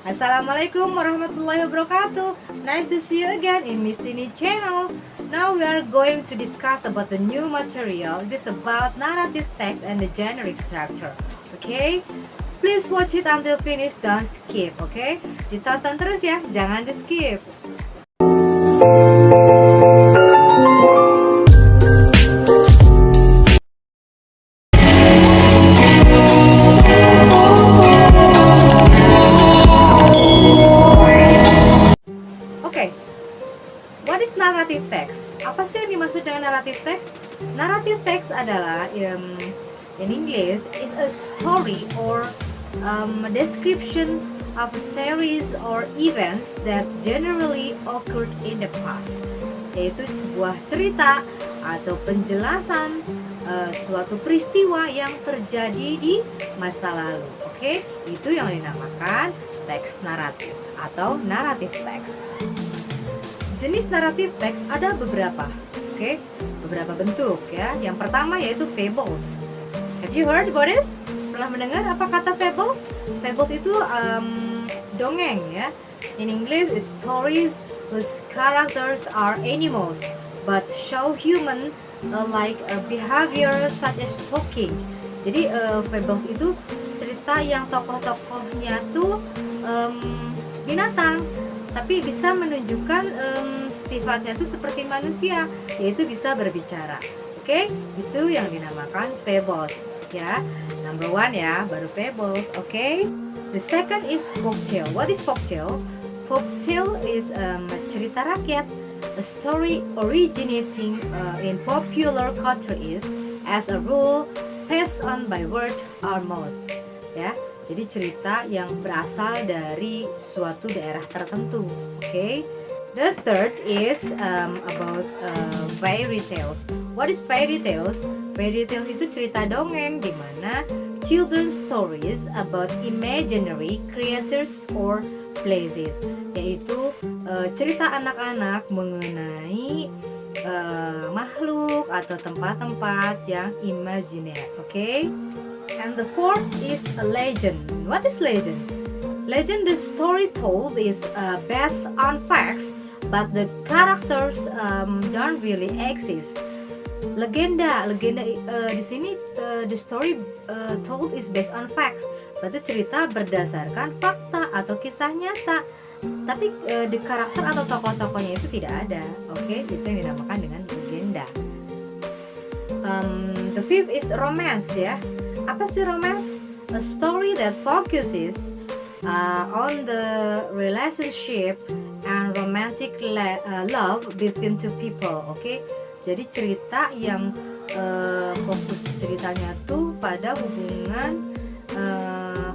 Assalamualaikum warahmatullahi wabarakatuh. Nice to see you again in Miss Tini channel. Now we are going to discuss about the new material. This is about narrative text and the generic structure. Okay? Please watch it until finish, don't skip, okay? Ditonton terus ya, jangan di skip. Oke, what is narrative text? Apa sih yang dimaksud dengan narrative text? Narrative text adalah in English is a story or a description of a series or events that generally occurred in the past, yaitu sebuah cerita atau penjelasan suatu peristiwa yang terjadi di masa lalu. Oke, itu yang dinamakan teks naratif atau narrative text. Jenis naratif teks ada beberapa, oke, beberapa bentuk ya. Yang pertama yaitu fables. Have you heard about this? Pernah mendengar apa kata fables? Fables itu dongeng ya. In English, stories whose characters are animals but show human like behavior such as talking. Jadi fables itu cerita yang tokoh-tokohnya tuh binatang, tapi bisa menunjukkan sifatnya tuh seperti manusia, yaitu bisa berbicara. Oke, itu yang dinamakan fables ya. Number one ya, baru fables. Oke. The second is folktale. What is folktale? Folktale is cerita rakyat. A story originating in popular culture is, as a rule, passed on by word or mouth. Ya, jadi cerita yang berasal dari suatu daerah tertentu. Okay. The third is about fairy tales. What is fairy tales? Fairy tales itu cerita dongeng di mana children's stories about imaginary creatures or places, yaitu cerita anak-anak mengenai makhluk atau tempat-tempat yang imajiner. Okay. And the fourth is a legend. What is legend? Legend, the story told is based on facts, but the characters don't really exist. Legenda di sini the story told is based on facts. Berarti cerita berdasarkan fakta atau kisah nyata. Tapi the karakter atau tokoh-tokohnya itu tidak ada. Oke, itu yang dinamakan dengan legenda. The fifth is romance ya. Apa sih romance? A story that focuses on the relationship and romantic love between two people. Oke, jadi cerita yang fokus ceritanya tuh pada hubungan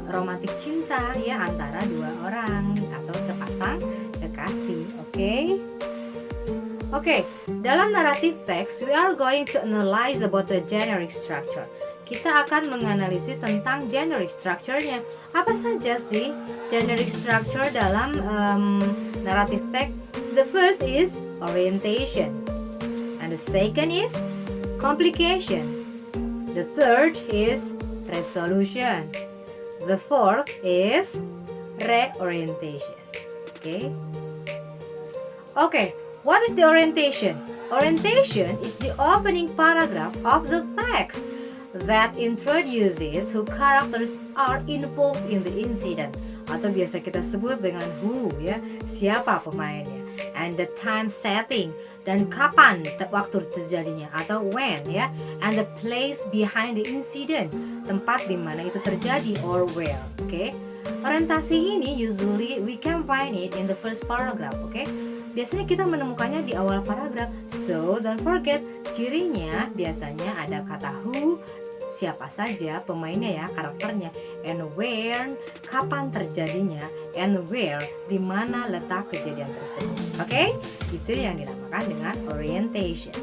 romantik cinta ya antara dua orang atau sepasang kekasih. Oke, dalam narrative text we are going to analyze about the generic structure. Kita akan menganalisis tentang generic structure-nya. Apa saja sih generic structure dalam narrative text? The first is orientation, and the second is complication. The third is resolution. The fourth is reorientation. Okay, what is the orientation? Orientation is the opening paragraph of the text that introduces who characters are involved in the incident, atau biasa kita sebut dengan who ya, siapa pemainnya, and the time setting, dan kapan waktu terjadinya atau when ya, and the place behind the incident, tempat di mana itu terjadi or where. Orientasi ini usually we can find it in the first paragraph. Biasanya kita menemukannya di awal paragraf. So don't forget, cirinya biasanya ada kata who, siapa saja pemainnya ya, karakternya, and where, kapan terjadinya, and where, di mana letak kejadian tersebut. Itu yang dinamakan dengan orientation.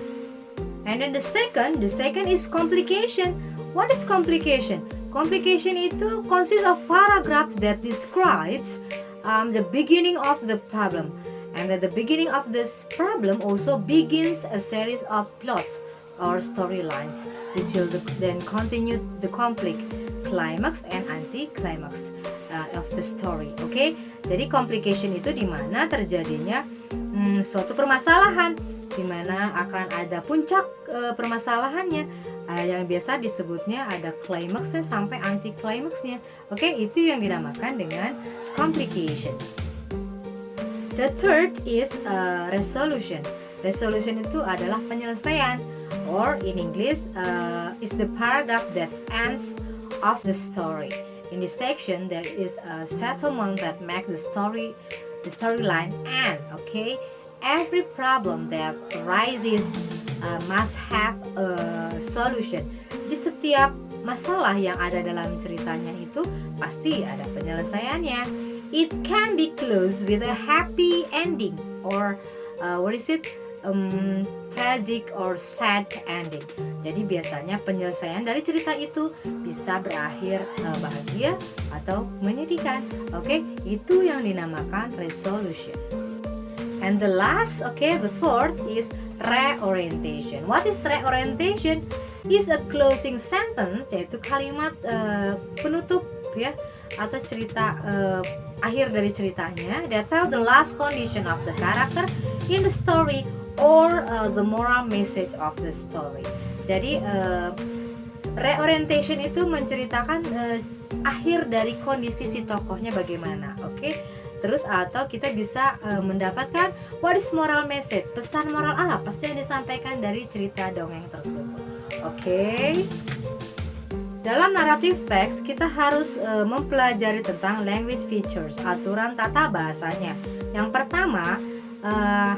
And then the second is complication. What is complication? Complication itu consists of paragraphs that describes the beginning of the problem. And at the beginning of this problem also begins a series of plots or storylines, which will then continue the conflict, climax and anti-climax. of the story. Oke, jadi complication itu di mana terjadinya suatu permasalahan, di mana akan ada puncak permasalahannya, yang biasa disebutnya ada climaxnya sampai anti climaxnya. Oke, itu yang dinamakan dengan complication. The third is resolution. Resolution itu adalah penyelesaian, or in English is the paragraph that ends of the story. In this section there is a settlement that makes the storyline end. Okay, every problem that arises must have a solution. Di setiap masalah yang ada dalam ceritanya itu pasti ada penyelesaiannya. It can be closed with a happy ending or tragic or sad ending. Jadi biasanya penyelesaian dari cerita itu bisa berakhir bahagia atau menyedihkan. Oke, itu yang dinamakan resolution. And the last, the fourth is reorientation. What is reorientation? Is a closing sentence, yaitu kalimat penutup ya, atau cerita akhir dari ceritanya that tell the last condition of the character in the story or the moral message of the story. Jadi reorientation itu menceritakan akhir dari kondisi si tokohnya bagaimana. Oke. Terus atau kita bisa mendapatkan what is moral message, pesan moral apa sih yang disampaikan dari cerita dongeng tersebut. Oke. Dalam naratif teks kita harus mempelajari tentang language features, aturan tata bahasanya. Yang pertama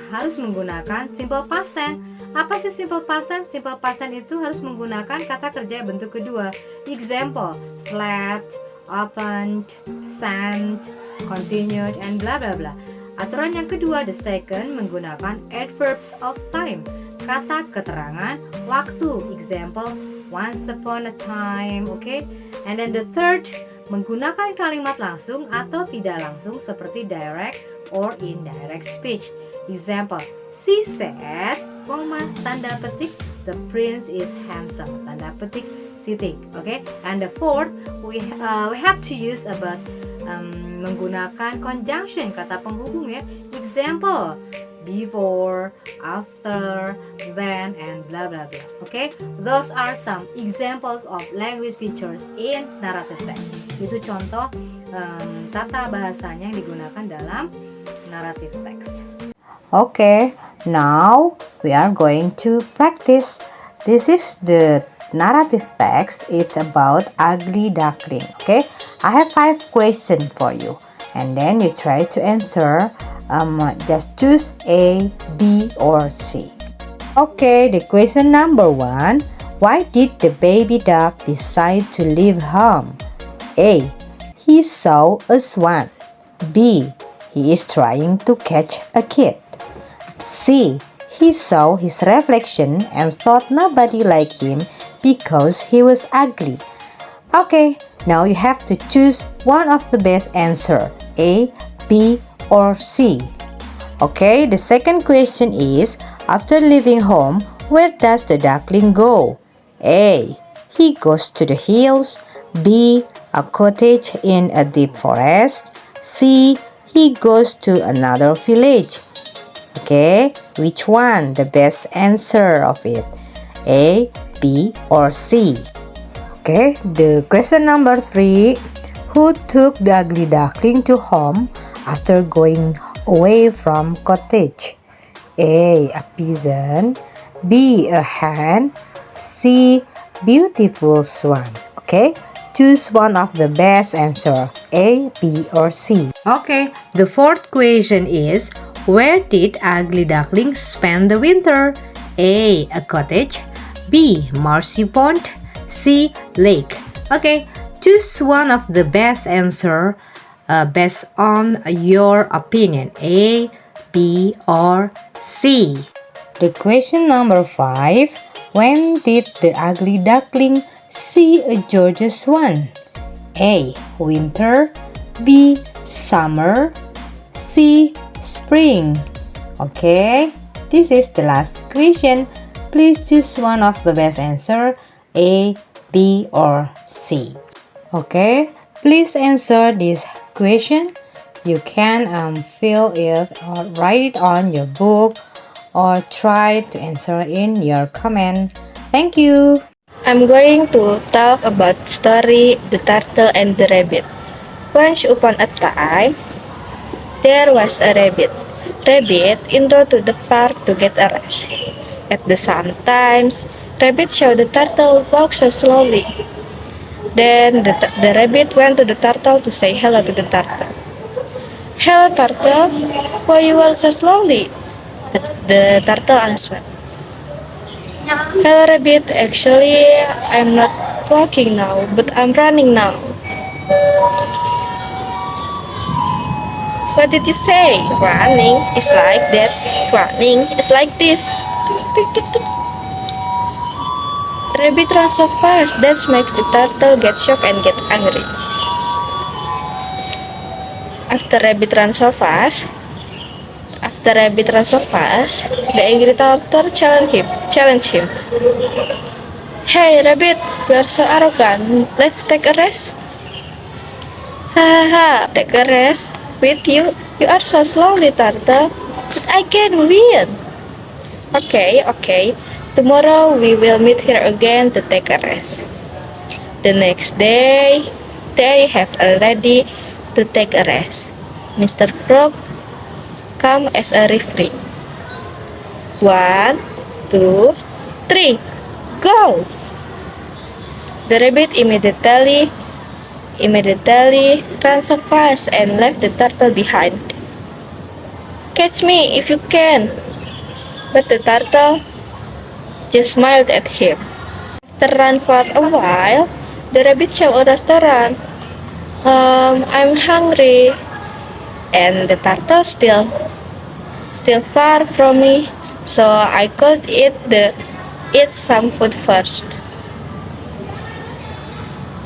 harus menggunakan simple past tense. Apa sih simple past tense? Simple past tense itu harus menggunakan kata kerja bentuk kedua. Example, slept, opened, sent, continued, and bla bla bla. Aturan yang kedua, the second, menggunakan adverbs of time, kata keterangan waktu. Example, once upon a time, okay? And then the third, menggunakan kalimat langsung atau tidak langsung seperti direct or indirect speech. Example, she said, tanda petik, the prince is handsome, tanda petik, titik. Okay? And the fourth, we have to use about menggunakan conjunction, kata penghubung ya. Example, before, after, then, and blah blah blah. Okay, those are some examples of language features in narrative text. Itu contoh tata bahasanya yang digunakan dalam narrative text. Okay, now we are going to practice. This is the narrative text. It's about ugly duckling. Okay, I have 5 questions for you, and then you try to answer. Just choose A, B, or C. Okay, the question number 1. Why did the baby duck decide to leave home? A. He saw a swan. B. He is trying to catch a kid. C. He saw his reflection and thought nobody liked him because he was ugly. Okay, now you have to choose one of the best answer. A, B, or C. Okay, the second question is, after leaving home, where does the duckling go? A. He goes to the hills. B. A cottage in a deep forest. C. He goes to another village. Okay, which one the best answer of it? A, B, or C? Okay, the question number 3. Who took the ugly duckling to home after going away from cottage? A. A peasant. B. A hen. C. Beautiful swan. Okay, choose one of the best answer. A, B, or C. Okay, the fourth question is, where did ugly duckling spend the winter? A. A cottage. B. Marshy pond. C. Lake. Okay, choose one of the best answer based on your opinion. A, B, or C. The question number 5. When did the ugly duckling see a Georgia swan? A. Winter. B. Summer. C. Spring. Okay, this is the last question. Please choose one of the best answer. A, B, or C. Okay, Please answer this question. You can fill it or write it on your book or try to answer in your comment. Thank you. I'm going to talk about story The Turtle and the Rabbit. Once upon a time, there was a rabbit. Rabbit into to the park to get a rest. At the same time, Rabbit saw the turtle walk so slowly. Then the rabbit went to the turtle to say hello to the turtle. Hello turtle, why you walk so slowly? The turtle answered. Hello rabbit, actually I'm not walking now, but I'm running now. What did you say? Running is like that. Running is like this. Tick, tick, tick. Rabbit runs so fast that makes the turtle get shocked and get angry. After rabbit runs so fast, the angry turtle challenged him. Hey rabbit, you are so arrogant. Let's take a rest. Ha ha ha, take a rest with you. You are so slowly, turtle, but I can win. Okay. Tomorrow we will meet here again to take a rest. The next day, they have already to take a rest. Mr. Frog come as a referee. 1, 2, 3, go! The rabbit immediately ran so fast and left the turtle behind. Catch me if you can! But the turtle just smiled at him. After run for a while, the rabbit saw a restaurant. I'm hungry. And the turtle still far from me, so I could eat some food first.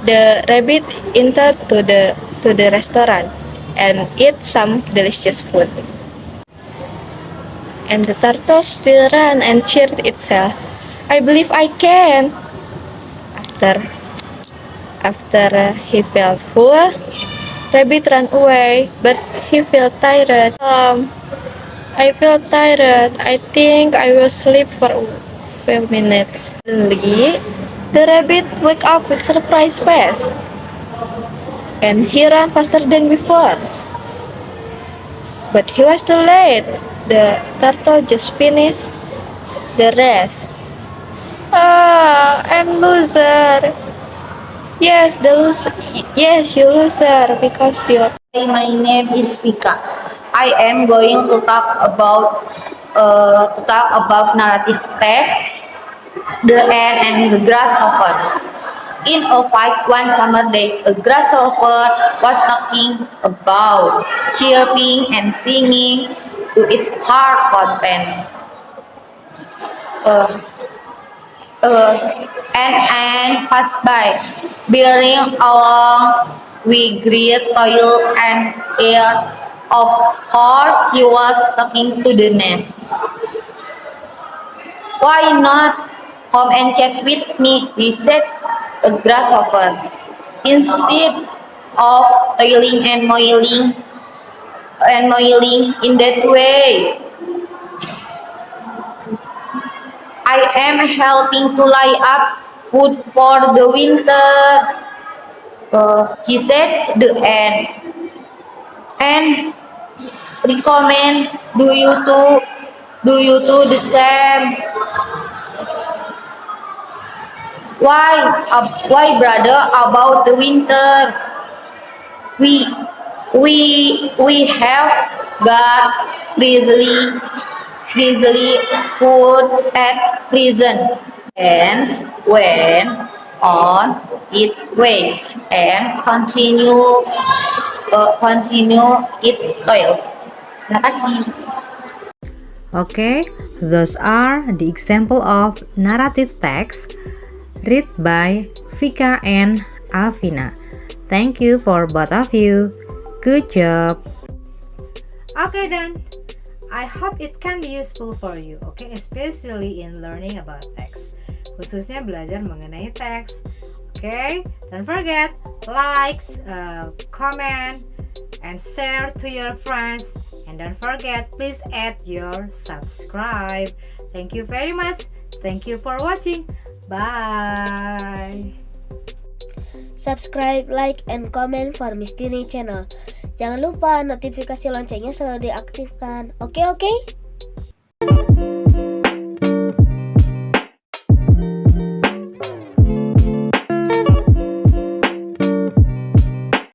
The rabbit entered to the restaurant and eat some delicious food. And the turtle still ran and cheered itself. I believe I can. After he felt full, rabbit ran away, but he felt tired. I feel tired. I think I will sleep for a few minutes. Suddenly, the rabbit woke up with surprise face, and he ran faster than before. But he was too late. The turtle just finished the race. I'm loser. Yes, you loser because you. Hi, my name is Vika. I am going to talk about narrative text, the ant and the grasshopper. In a fight one summer day, a grasshopper was talking about, chirping and singing to its heart contents. An ant passed by, bearing along with great toil and air of course he was talking to the nest. Why not come and chat with me? He said, a grasshopper. Instead of toiling and moiling in that way, I am helping to lie up food for the winter. He said the ant. And recommend do you do the same? Why brother about the winter? We have got grizzly food at present. Hence went on its way and continue its toil. Terima kasih. Okay, those are the example of narrative text read by Vika and Alvina. Thank you for both of you. Good job. Okay then, I hope it can be useful for you, okay, especially in learning about text, khususnya belajar mengenai teks. Okay, don't forget likes, comment, and share to your friends. And don't forget, please add your subscribe. Thank you very much. Thank you for watching. Bye. Subscribe, like, and comment for Miss Tini channel. Jangan lupa notifikasi loncengnya selalu diaktifkan. Oke?